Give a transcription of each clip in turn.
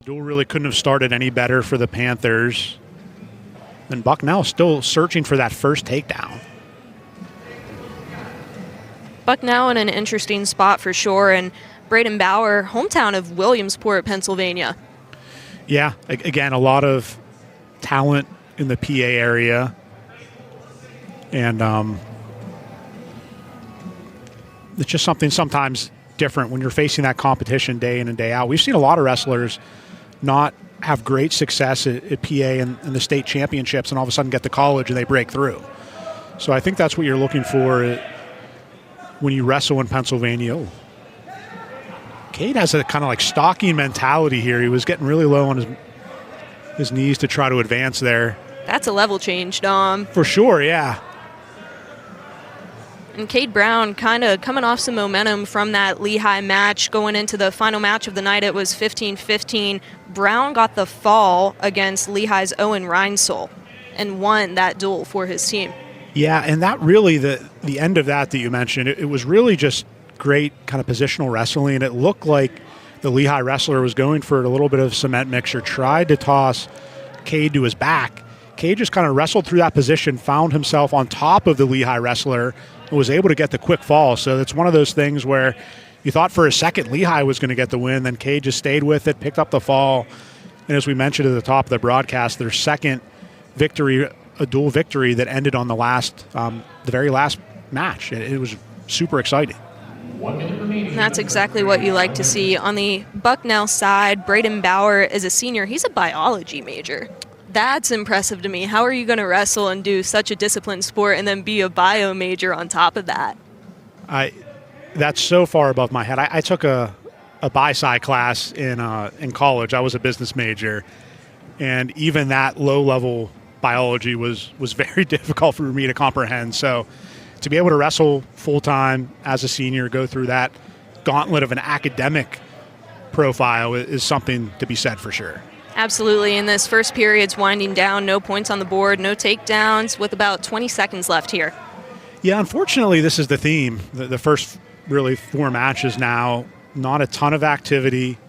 Duel really couldn't have started any better for the Panthers. And Bucknell still searching for that first takedown. Bucknell in an interesting spot for sure, and Braden Bauer, hometown of Williamsport, Pennsylvania. Yeah, again, a lot of talent in the PA area. And it's just something sometimes different when you're facing that competition day in and day out. We've seen a lot of wrestlers not have great success at PA and the state championships and all of a sudden get to college and they break through. So I think that's what you're looking for when you wrestle in Pennsylvania. Oh. Cade has a kind of like stalking mentality here. He was getting really low on his knees to try to advance there. That's a level change, Dom. For sure, yeah. And Cade Brown kind of coming off some momentum from that Lehigh match. Going into the final match of the night, it was 15-15. Brown got the fall against Lehigh's Owen Reinsel and won that duel for his team. Yeah, and that really, the end of that you mentioned, it was really just great kind of positional wrestling. It looked like the Lehigh wrestler was going for a little bit of cement mixture, tried to toss Cade to his back. Cade just kind of wrestled through that position, found himself on top of the Lehigh wrestler, and was able to get the quick fall. So it's one of those things where you thought for a second Lehigh was going to get the win, then Cade just stayed with it, picked up the fall. And as we mentioned at the top of the broadcast, their second victory, a dual victory that ended on the very last match. It was super exciting. And that's exactly what you like to see. On the Bucknell side, Braden Bauer is a senior. He's a biology major. That's impressive to me. How are you going to wrestle and do such a disciplined sport and then be a bio major on top of that? That's so far above my head. I took a bi-sci class in college. I was a business major, and even that low-level biology was very difficult for me to comprehend. So to be able to wrestle full-time as a senior, go through that gauntlet of an academic profile is something to be said for sure. Absolutely. And this first period's winding down. No points on the board, no takedowns, with about 20 seconds left here. Yeah, unfortunately, this is the theme. The first really 4 matches now, not a ton of activity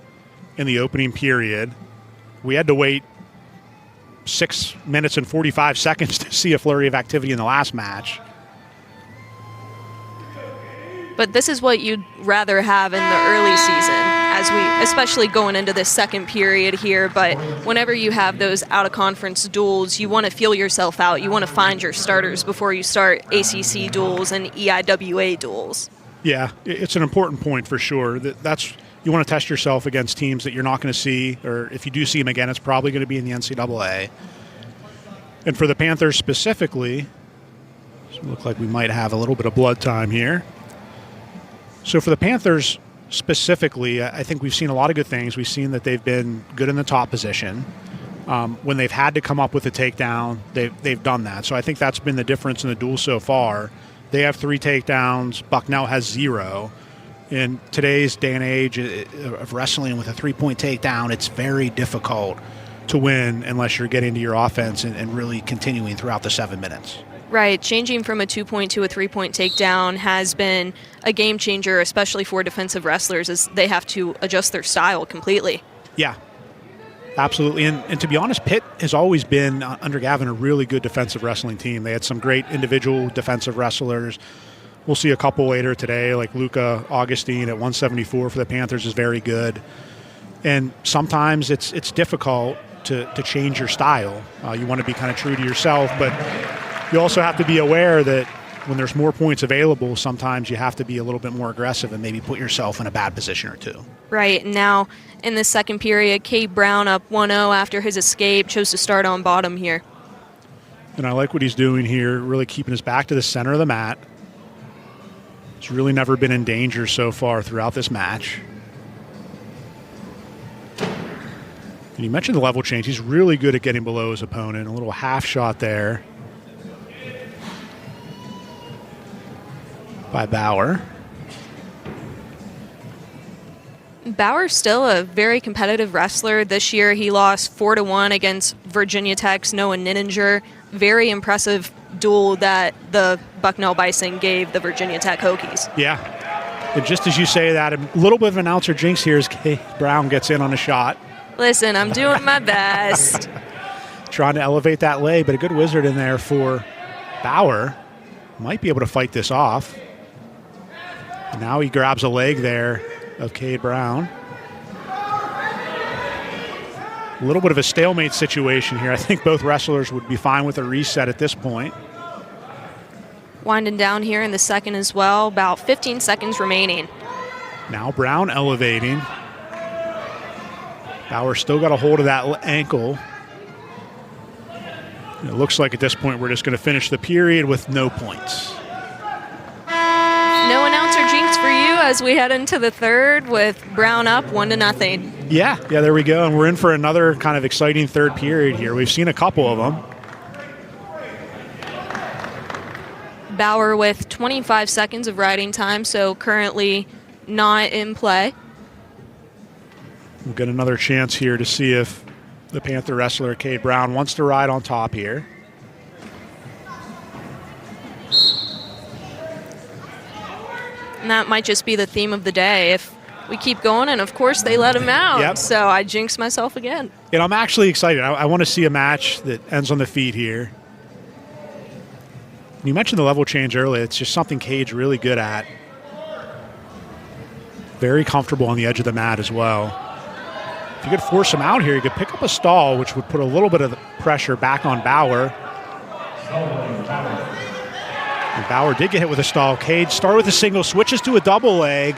in the opening period. We had to wait 6 minutes and 45 seconds to see a flurry of activity in the last match. But this is what you'd rather have in the early season, especially going into this second period here. But whenever you have those out-of-conference duels, you want to feel yourself out. You want to find your starters before you start ACC duels and EIWA duels. Yeah, it's an important point for sure. You want to test yourself against teams that you're not going to see, or if you do see them again, it's probably going to be in the NCAA. And for the Panthers specifically, it looks like we might have a little bit of blood time here. So for the Panthers specifically, I think we've seen a lot of good things. We've seen that they've been good in the top position. When they've had to come up with a takedown, they've done that. So I think that's been the difference in the duel so far. They have 3 takedowns. Bucknell has 0. In today's day and age of wrestling with a 3-point takedown, it's very difficult to win unless you're getting to your offense and really continuing throughout the 7 minutes. Right. Changing from a 2-point to a 3-point takedown has been a game changer, especially for defensive wrestlers, as they have to adjust their style completely. Yeah, absolutely. And to be honest, Pitt has always been, under Gavin, a really good defensive wrestling team. They had some great individual defensive wrestlers. We'll see a couple later today, like Luca Augustine at 174 for the Panthers is very good. And sometimes it's difficult to change your style. You want to be kind of true to yourself, but you also have to be aware that when there's more points available, sometimes you have to be a little bit more aggressive and maybe put yourself in a bad position or two. Right. Now, in the second period, Cade Brown up 1-0 after his escape, chose to start on bottom here. And I like what he's doing here, really keeping his back to the center of the mat. He's really never been in danger so far throughout this match. And you mentioned the level change. He's really good at getting below his opponent. A little half shot there by Bauer. Bauer's still a very competitive wrestler. This year he lost 4-1 against Virginia Tech's Noah Ninninger. Very impressive duel that the Bucknell Bison gave the Virginia Tech Hokies. Yeah. And just as you say that, a little bit of an announcer jinx here as Cade Brown gets in on a shot. Listen, I'm doing my best. Trying to elevate that leg, but a good wizard in there for Bauer. Might be able to fight this off. And now he grabs a leg there of Cade Brown. A little bit of a stalemate situation here. I think both wrestlers would be fine with a reset at this point. Winding down here in the second as well, about 15 seconds remaining. Now Brown elevating. Bauer still got a hold of that ankle. It looks like at this point we're just going to finish the period with no points. No announcer jinx for you as we head into the third with Brown up 1-0. Yeah, there we go. And we're in for another kind of exciting third period here. We've seen a couple of them. Bauer with 25 seconds of riding time, so currently not in play. We'll get another chance here to see if the Panther wrestler, Cade Brown, wants to ride on top here. And that might just be the theme of the day if we keep going, and of course they let him out. Yep. So I jinxed myself again. And I'm actually excited. I want to see a match that ends on the feet here. You mentioned the level change earlier. It's just something Cade's really good at. Very comfortable on the edge of the mat as well. If you could force him out here, you could pick up a stall, which would put a little bit of pressure back on Bauer. And Bauer did get hit with a stall. Cade started with a single, switches to a double leg.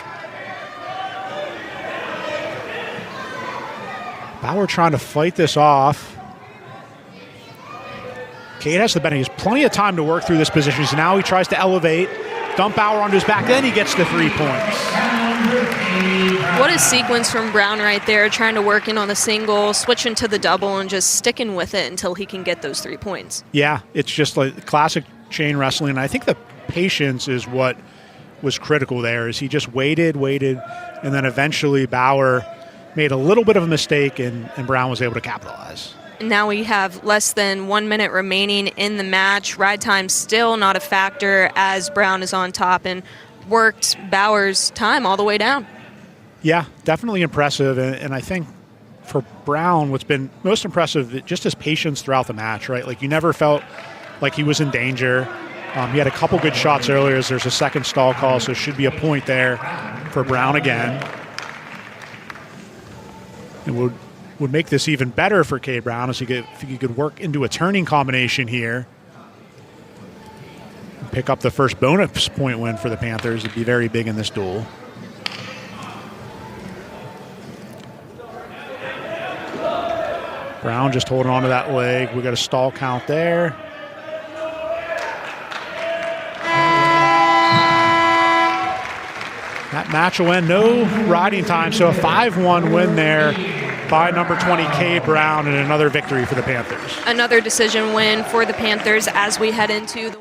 Bauer trying to fight this off. Cade has the benefit. He has plenty of time to work through this position. So now he tries to elevate, dump Bauer onto his back. Then he gets the 3 points. What a sequence from Brown right there, trying to work in on the single, switching to the double, and just sticking with it until he can get those 3 points. Yeah, it's just like classic chain wrestling. And I think the patience is what was critical there, is he just waited, and then eventually Bauer made a little bit of a mistake, and Brown was able to capitalize. Now we have less than 1 minute remaining in the match. Ride time still not a factor as Brown is on top and worked Bauer's time all the way down. Yeah, definitely impressive. And I think for Brown, what's been most impressive, just his patience throughout the match, right? Like, you never felt like he was in danger. He had a couple good shots earlier as there's a second stall call, so it should be a point there for Brown again. It would make this even better for Cade Brown if he could work into a turning combination here. Pick up the first bonus point win for the Panthers. It'd be very big in this duel. Brown just holding on to that leg. We got a stall count there. That match will end. No riding time, so a 5-1 win there by number 20, Cade Brown, and another victory for the Panthers. Another decision win for the Panthers as we head into the